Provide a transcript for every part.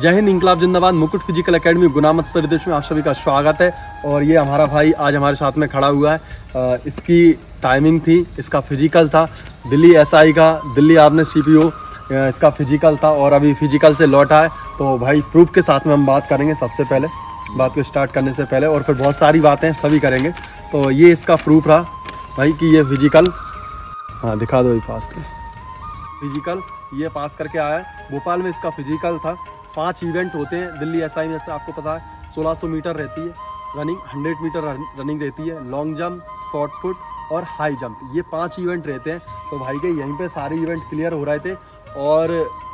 जय हिंद, इंकलाब जिंदाबाद। मुकुट फिजिकल एकेडमी गुना मध्य प्रदेश में आप सभी का स्वागत है। और ये हमारा भाई आज हमारे साथ में खड़ा हुआ है। इसकी टाइमिंग थी, इसका फिजिकल था दिल्ली एसआई का, दिल्ली आपने सीपीओ, इसका फिजिकल था और अभी फिजिकल से लौटा है। तो भाई प्रूफ के साथ में हम बात करेंगे सबसे पहले, बात को स्टार्ट करने से पहले, और फिर बहुत सारी बातें सभी करेंगे। तो ये इसका प्रूफ रहा भाई कि ये फिजिकल, हाँ दिखा दो पास से, फिजिकल ये पास करके आया है। भोपाल में इसका फिजिकल था। 5 इवेंट होते हैं दिल्ली एसआई में से, आपको पता है 1600 मीटर रहती है रनिंग, 100 मीटर रनिंग रहती है, लॉन्ग जंप, शॉर्ट पुट और हाई जंप, ये 5 इवेंट रहते हैं। तो भाई के यहीं पे सारे इवेंट क्लियर हो रहे थे। और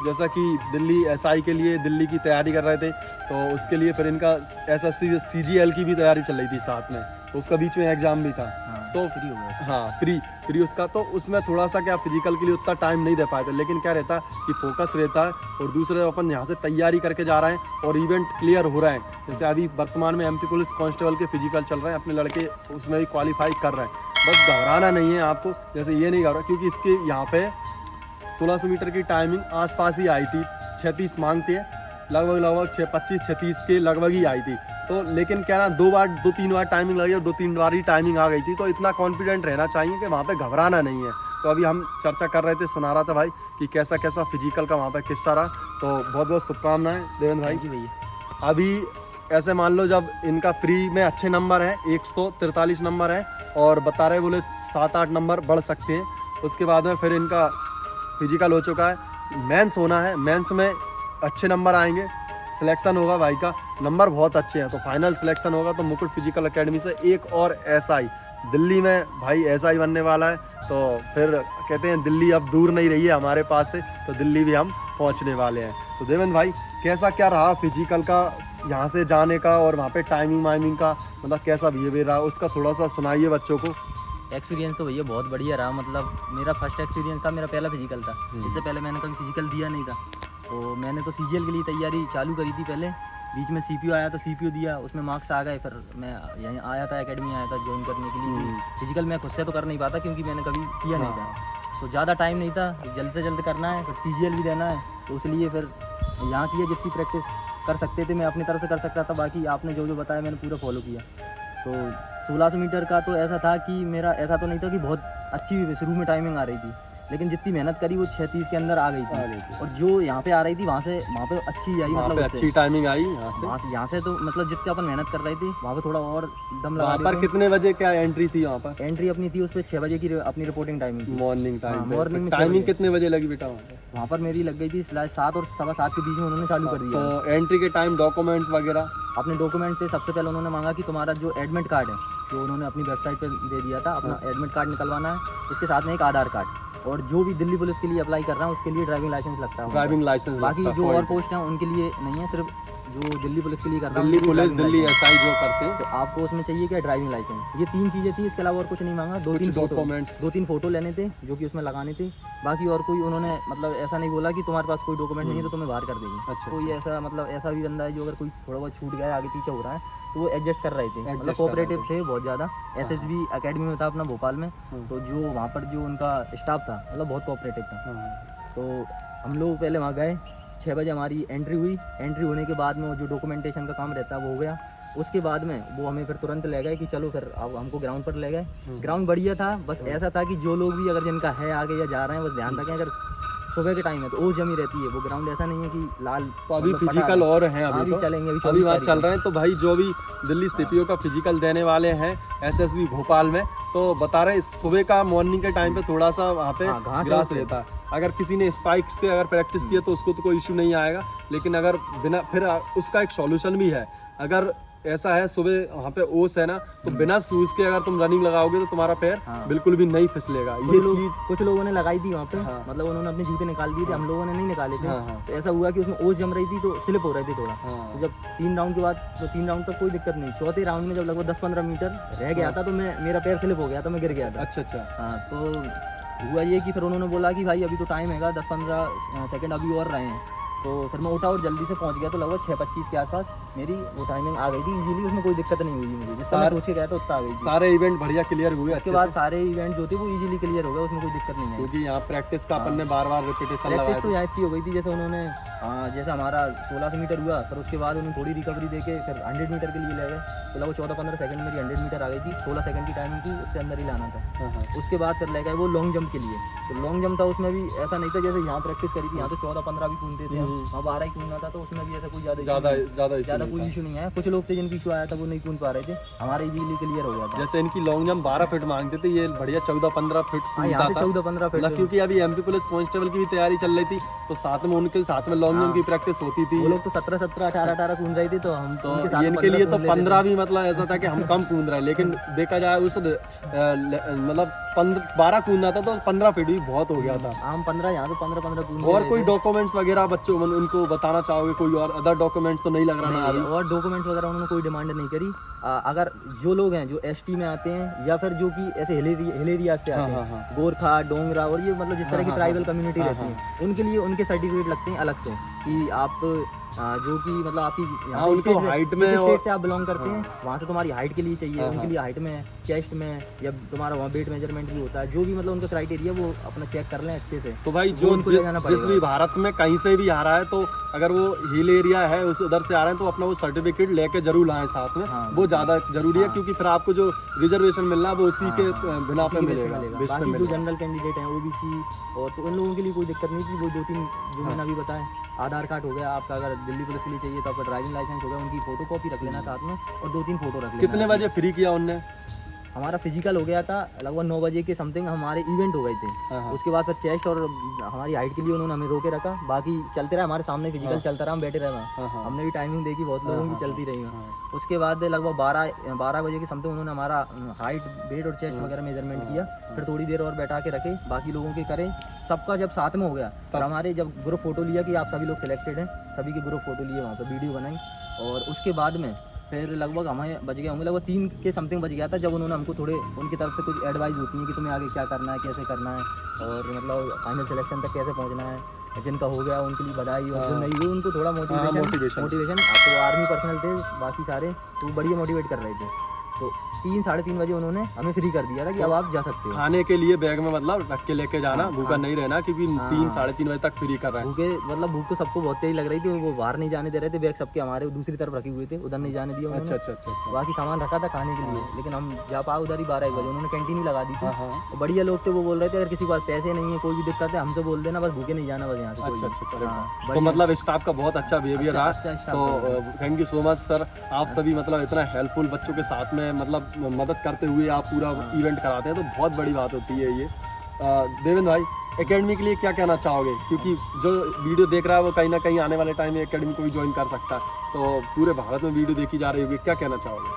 जैसा कि दिल्ली एसआई के लिए दिल्ली की तैयारी कर रहे थे, तो उसके लिए फिर इनका एसएससी सीजीएल की भी तैयारी चल रही थी साथ में, तो उसका बीच में एग्जाम भी था। तो फ्री हो गया। हाँ प्री उसका, तो उसमें थोड़ा सा क्या फिजिकल के लिए उतना टाइम नहीं दे पाए थे, लेकिन क्या रहता है कि फोकस रहता है। और दूसरे अपन यहाँ से तैयारी करके जा रहे हैं और इवेंट क्लियर हो रहे हैं। जैसे अभी वर्तमान में एमपी पुलिस कांस्टेबल के फिजिकल चल रहे हैं, अपने लड़के उसमें भी क्वालिफाई कर रहे हैं। बस घबराना नहीं है आपको, जैसे ये नहीं घबरा, क्योंकि इसके यहाँ पे 1600 मीटर की टाइमिंग आसपास ही आई थी। 36 मांगते हैं, लगभग 25-26 के लगभग ही आई थी। तो लेकिन क्या ना, 2-3 बार टाइमिंग लगी और 2-3 बार ही टाइमिंग आ गई थी। तो इतना कॉन्फिडेंट रहना चाहिए कि वहाँ पे घबराना नहीं है। तो अभी हम चर्चा कर रहे थे, सुना रहा था भाई कि कैसा कैसा फिजिकल का वहाँ पे किस्सा रहा। तो बहुत बहुत शुभकामनाएं देवेंद्र भाई जी भैया। अभी ऐसे मान लो, जब इनका प्री में अच्छे नंबर है, 143 नंबर है, और बता रहे बोले 7-8 नंबर बढ़ सकते हैं। उसके बाद में फिर इनका फिजिकल हो चुका है, मेंस होना है, मेंस में अच्छे नंबर आएंगे, सिलेक्शन होगा भाई का, नंबर बहुत अच्छे हैं, तो फाइनल सिलेक्शन होगा। तो मुकुट फिजिकल एकेडमी से एक और एसआई दिल्ली में भाई एसआई बनने वाला है। तो फिर कहते हैं दिल्ली अब दूर नहीं रही है हमारे पास से, तो दिल्ली भी हम पहुंचने वाले हैं। तो देवेंद्र भाई कैसा क्या रहा फिजिकल का यहाँ से जाने का, और वहाँ पे टाइमिंग वाइमिंग का मतलब कैसा बिहेवियर रहा, उसका थोड़ा सा सुनाइए बच्चों को। एक्सपीरियंस तो भैया बहुत बढ़िया रहा। मतलब मेरा फर्स्ट एक्सपीरियंस था, मेरा पहला फिजिकल था। इससे पहले मैंने कभी फिजिकल दिया नहीं था। तो मैंने तो सीजीएल के लिए तैयारी चालू करी थी पहले। बीच में सीपीओ आया तो सीपीओ दिया, उसमें मार्क्स आ गए। फिर मैं यहीं आया था, एकेडमी आया था ज्वाइन करने के लिए। फिजिकल मैं खुद से तो कर नहीं पाता, क्योंकि मैंने कभी किया नहीं था। तो ज़्यादा टाइम नहीं था, जल्द से जल्द करना है, फिर सीजीएल भी देना है। तो इसलिए फिर यहाँ की जितनी प्रैक्टिस कर सकते थे मैं अपनी तरफ से कर सकता था। बाकी आपने जो जो बताया मैंने पूरा फॉलो किया। तो 1600 मीटर का तो ऐसा था कि मेरा ऐसा तो नहीं था कि बहुत अच्छी शुरू में टाइमिंग आ रही थी, लेकिन जितनी मेहनत करी वो 36 के अंदर आ गई थी। और जो यहाँ पे आ रही थी वहाँ पे अच्छी आई, मतलब अच्छी टाइमिंग आई यहाँ से तो मतलब जितने अपन मेहनत कर रहे थे वहाँ पे थोड़ा और दम लगा। वहाँ पर कितने बजे क्या एंट्री थी? वहाँ पर एंट्री अपनी थी, उस पर 6 बजे की अपनी reporting timing, morning time. Morning में टाइमिंग कितने बजे लगी बेटा? वहाँ पर मेरी लग गई थी 7 और 7:15 के बीच में उन्होंने चालू कर दिया। तो एंट्री के टाइम डॉक्यूमेंट्स वगैरह अपने डॉक्यूमेंट थे। सबसे पहले उन्होंने मांगा कि तुम्हारा जो एडमिट कार्ड है, जो उन्होंने अपनी वेबसाइट पर दे दिया था, अपना एडमिट कार्ड निकलवाना है। उसके साथ में एक आधार कार्ड, और जो भी दिल्ली पुलिस के लिए अप्लाई कर रहा है उसके लिए ड्राइविंग लाइसेंस लगता है। Driving licence. बाकी जो और पोस्ट हैं उनके लिए नहीं है, सिर्फ जो दिल्ली पुलिस के लिए कर रहा है, दिल्ली पुलिस, दिल्ली एसआई जो करते हैं, तो आपको उसमें चाहिए क्या, ड्राइविंग लाइसेंस। ये 3 चीज़ें थी, इसके अलावा और कुछ नहीं मांगा। 2-3 फोटो लेने थे जो कि उसमें लगाने थे। बाकी और कोई उन्होंने मतलब ऐसा नहीं बोला कि तुम्हारे पास कोई डॉक्यूमेंट नहीं है तो तुम्हें बाहर कर देंगे। अच्छा, कोई ऐसा मतलब ऐसा भी बंदा है जो अगर कोई थोड़ा बहुत छूट गया है, आगे पीछे हो रहा है, तो वो एडजस्ट कर रहे थे। मतलब कोऑपरेटिव थे बहुत ज़्यादा। एसएसबी एकेडमी में था अपना भोपाल में, तो जो वहाँ पर जो उनका स्टाफ था मतलब बहुत कोऑपरेटिव था। तो हम लोग पहले वहाँ गए, 6 बजे हमारी एंट्री हुई। एंट्री होने के बाद में वो जो डॉक्यूमेंटेशन का काम रहता है वो हो गया। उसके बाद में वो हमें फिर तुरंत ले गए कि चलो फिर अब हमको ग्राउंड पर ले गए। ग्राउंड बढ़िया था, बस ऐसा था कि जो लोग भी अगर जिनका है आगे या जा रहे हैं बस ध्यान रखें, अगर सुबह के टाइम है तो ओस जमी रहती है। वो ग्राउंड ऐसा नहीं है कि लाल। तो अभी फिजिकल और हैं, अभी तो चलेंगे, अभी बात चल रहे हैं। तो भाई जो भी दिल्ली सीपीओ का फिजिकल देने वाले हैं एसएसबी भोपाल में, तो बता रहे सुबह का मॉर्निंग के टाइम पे थोड़ा सा वहाँ पे ग्रास रहता है। अगर किसी ने स्पाइक्स के अगर प्रैक्टिस किया तो उसको तो कोई इशू नहीं आएगा, लेकिन अगर बिना, फिर उसका एक सॉल्यूशन भी है। अगर ऐसा है सुबह वहाँ पे ओस है ना, तो बिना शूज के अगर तुम रनिंग लगाओगे तो तुम्हारा पैर बिल्कुल भी नहीं फिसलेगा। ये चीज कुछ लोगों ने लगाई थी वहाँ पे। मतलब उन्होंने अपने जूते निकाल दिए थे, हम लोगों ने नहीं निकाले थे। तो ऐसा हुआ कि उसमें ओस जम रही थी तो स्लिप हो रहे थे थोड़ा। तो जब 3 राउंड के बाद, तो 3 राउंड तक कोई दिक्कत नहीं, चौथे राउंड में जब लगभग 10-15 मीटर रह गया था तो मेरा पैर स्लिप हो गया था, मैं गिर गया था। अच्छा। हाँ, तो हुआ ये कि फिर उन्होंने बोला कि भाई अभी तो टाइम हैगा, 10-15 सेकंड अभी और रहे हैं। तो फिर मैं उठा और जल्दी से पहुंच गया, तो लगभग 6:25 के आसपास मेरी वो टाइमिंग आ गई थी इजीली, उसमें कोई दिक्कत नहीं हुई मुझे, जितना मैं सोच के गया था उतना आ गई थी। सारे इवेंट बढ़िया क्लियर हुए उसके बाद सारे इवेंट जो थे वो इजीली क्लियर हो गए, उसमें कोई दिक्कत नहीं है, क्योंकि यहाँ प्रैक्टिस का अपन ने बार-बार रिपीटेशन लगाया। प्रैक्टिस तो यहाँ इतनी हो गई थी, जैसे उन्होंने जैसे हमारा 1600 मीटर हुआ, फिर उसके बाद उन्होंने थोड़ी रिकवरी देके फिर 100 मीटर के लिए ले गए, तो लगभग 14-15 सेकंड मेरी 100 मीटर आ गई थी, 16 सेकंड की टाइमिंग थी, उससे अंदर ही लाना था। उसके बाद फिर ले गए वो लॉन्ग जंप के लिए, तो लॉन्ग जंप था, उसमें भी ऐसा नहीं था जैसे यहाँ प्रैक्टिस करी थी, यहाँ तो 14-15 भी कूदते थे, वहाँ 12 ही कूदना था, तो उसमें भी ऐसा कोई ज़्यादा कोई इशू नहीं है। कुछ लोग थे जिनकी इशू आया था वो नहीं कूद पा रहे थे, हमारे इजीली क्लियर हो गया था। जैसे इनकी लॉन्ग जंप 12 फीट मांगते थे, ये बढ़िया 14-15 फीट यहाँ से 14-15 फीट, क्योंकि अभी एमपी पुलिस कांस्टेबल की भी तैयारी चल रही थी, तो साथ में उनके साथ में लॉन्ग जंप की प्रैक्टिस होती थी। वो लोग तो 17-17, 18-18 कूद रहे थे, तो हम तो इनके लिए तो 15 भी मतलब ऐसा था कि हम कम कूद रहे हैं, लेकिन देखा जाए उस मतलब 12 कूदना था तो 15 फीट भी बहुत हो गया था। हम 15 यहाँ तो 15-15 कूद। और कोई डॉक्यूमेंट्स वगैरह बच्चों उनको बताना चाहोगे, कोई और अदर डॉक्यूमेंट्स तो नहीं लग रहा ना? और डॉक्यूमेंट्स वगैरह उन्होंने कोई डिमांड नहीं करी। अगर जो लोग हैं जो एसटी में आते हैं या फिर जो कि ऐसे हिल एरिया से आते हैं, गोरखा, डोंगरा और ये मतलब जिस तरह की ट्राइबल कम्युनिटी रहती है, उनके लिए उनके सर्टिफिकेट लगते हैं अलग से कि आप जो कि मतलब आपकी उनको हाइट में स्टेट से आप बिलोंग करते हैं, वहाँ से तुम्हारी हाइट के लिए चाहिए, उनके लिए हाइट में, चेस्ट में, या तुम्हारा वहाँ वेट मेजरमेंट भी होता है, जो भी मतलब उनका क्राइटेरिया वो अपना चेक कर लें अच्छे से। तो भाई जो जिस भी भारत में कहीं से भी आ रहा है, तो अगर वो हिल एरिया है उस उधर से आ रहे हैं, तो अपना वो सर्टिफिकेट लेके जरूर लाएं साथ में, वो ज़्यादा जरूरी है, क्योंकि फिर आपको जो रिजर्वेशन मिलना है वो उसी के बिना पे मिलेगा। बाकी जो जनरल कैंडिडेट हैं ओबीसी और तो उन लोगों के लिए कोई दिक्कत नहीं थी, वो 2-3 जो मैंने अभी बताएं, आधार कार्ड हो गया आपका, अगर दिल्ली पुलिस के लिए चाहिए तो आपका ड्राइविंग लाइसेंस हो गया, उनकी फोटो कॉपी रख लेना साथ में, और 2-3 फोटो रख लेना। कितने बजे फ्री किया उनने? हमारा फिजिकल हो गया था लगभग 9 बजे के समथिंग, हमारे इवेंट हो गए थे। उसके बाद फिर चेस्ट और हमारी हाइट के लिए उन्होंने हमें रोके रखा, बाकी चलते रहे हमारे सामने फिजिकल चलता रहा, हम बैठे रहे वहाँ, हमने भी टाइमिंग देखी, बहुत लोगों की चलती रही। उसके बाद लगभग 12 बजे के समथिंग उन्होंने हमारा हाइट, वेट और चेस्ट वगैरह मेजरमेंट किया, फिर थोड़ी देर और बैठा के रखे, बाकी लोगों के करे। सबका जब साथ में हो गया फिर हमारे जब ग्रुप फोटो लिया कि आप सभी लोग सिलेक्टेड हैं, सभी के ग्रुप फोटो लिए, वहाँ पर वीडियो बनाई, और उसके बाद में फिर लगभग हमें बच गया होंगे लगभग 3 के समथिंग बच गया था, जब उन्होंने हमको थोड़े उनकी तरफ से कुछ एडवाइस होती है कि तुम्हें आगे क्या करना है, कैसे करना है, और मतलब फाइनल सिलेक्शन तक कैसे पहुंचना है। जिनका हो गया उनके लिए बधाई, और जो नहीं हुई उनको थोड़ा मोटिवेशन। तो आर्मी पर्सनल थे बाकी सारे, तो बढ़िया मोटिवेट कर रहे थे। तो 3-3:30 बजे उन्होंने हमें फ्री कर दिया था कि अब आप जा सकते हो। खाने के लिए बैग में मतलब रख के लेके जाना, भूखा नहीं रहना, क्योंकि 3-3:30 बजे तक फ्री कर रहे हैं। भूखे मतलब भूख तो सबको बहुत तेज लग रही थी, वो बाहर नहीं जाने दे रहे थे, बैग सबके हमारे दूसरी तरफ रखे हुए थे, उधर नहीं जाने दिया उन्होंने। अच्छा। बाकी सामान रखा था खाने के लिए, लेकिन हम जा पाए उधर ही 12-1 बजे, उन्होंने कैंटीन भी लगा दी थी। और बढ़िया लोग थे, वो बोल रहे थे अगर किसी के पास पैसे नहीं है, कोई भी दिक्कत है हमसे बोल देना, बस भूखे नहीं जाना बस यहाँ से। अच्छा। तो मतलब स्टाफ का बहुत अच्छा बिहेवियर रहा, तो thank you so much sir. आप सभी मतलब इतना हेल्पफुल बच्चों के साथ में मतलब मदद करते हुए आप पूरा इवेंट कराते हैं, तो बहुत बड़ी बात होती है ये। देवेंद्र भाई, एकेडमी के लिए क्या कहना चाहोगे, क्योंकि जो वीडियो देख रहा है वो कहीं ना कहीं आने वाले टाइम में एकेडमी को भी ज्वाइन कर सकता है, तो पूरे भारत में वीडियो देखी जा रही होगी, क्या कहना चाहोगे?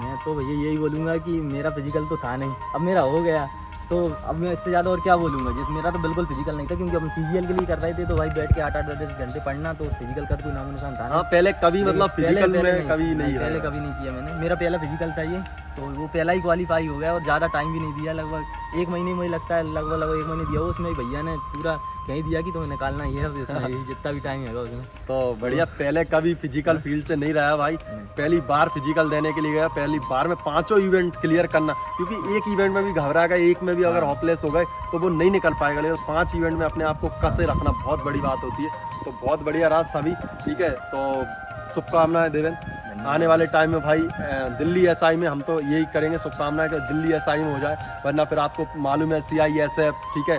मैं तो भैया यही बोलूँगा कि मेरा फिजिकल तो था नहीं, अब मेरा हो गया, तो अब मैं इससे ज़्यादा और क्या बोलूँगा। जिस मेरा तो बिल्कुल फिजिकल नहीं था, क्योंकि हम सीजीएल के लिए कर रहे थे, तो भाई बैठ के 8-10 घंटे पढ़ना, तो फिजिकल का कोई नामो निशान था। हाँ, पहले कभी मतलब फिजिकल में कभी नहीं, पहले कभी नहीं किया मैंने, मेरा पहला फिजिकल था ये, तो वो पहला ही क्वालिफाई हो गया, और ज़्यादा टाइम भी नहीं दिया, लगभग 1 महीने मुझे लगता है, लगभग 1 महीने दिया, उसमें भैया ने पूरा कहीं दिया कि तुम्हें निकालना ही है उसमें जितना भी टाइम है उसमें। तो बढ़िया, पहले कभी फिजिकल फील्ड से नहीं रहा भाई, पहली बार फिजिकल देने के लिए गया, पहली बार में 5 इवेंट क्लियर करना, क्योंकि एक इवेंट में भी घबरा गए, एक में भी अगर होपलेस हो गए तो वो नहीं निकल पाएगा, लेकिन 5 इवेंट में अपने आप को कसे रखना बहुत बड़ी बात होती है। तो बहुत बढ़िया रहा सभी, ठीक है, तो शुभकामनाएं देवेंद्र। आने वाले टाइम में भाई दिल्ली एसआई में हम तो यही करेंगे, शुभकामनाएं कि दिल्ली एसआई में हो जाए, वरना फिर आपको मालूम है CISF, ठीक है,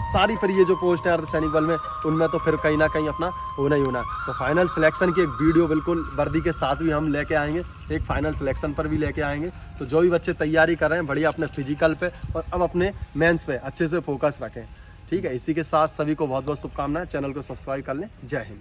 सारी फिर ये जो पोस्ट है अर्धसैनिक बल में, उनमें तो फिर कहीं ना कहीं अपना होना ही होना। तो फाइनल सिलेक्शन की एक वीडियो बिल्कुल वर्दी के साथ भी हम लेके आएंगे, एक फाइनल सिलेक्शन पर भी लेके आएंगे। तो जो भी बच्चे तैयारी कर रहे हैं बढ़िया अपने फिजिकल पे और अब अपने मेंस पे अच्छे से फोकस रखें, ठीक है। इसी के साथ सभी को बहुत बहुत शुभकामनाएं, चैनल को सब्सक्राइब कर लें। जय हिंद।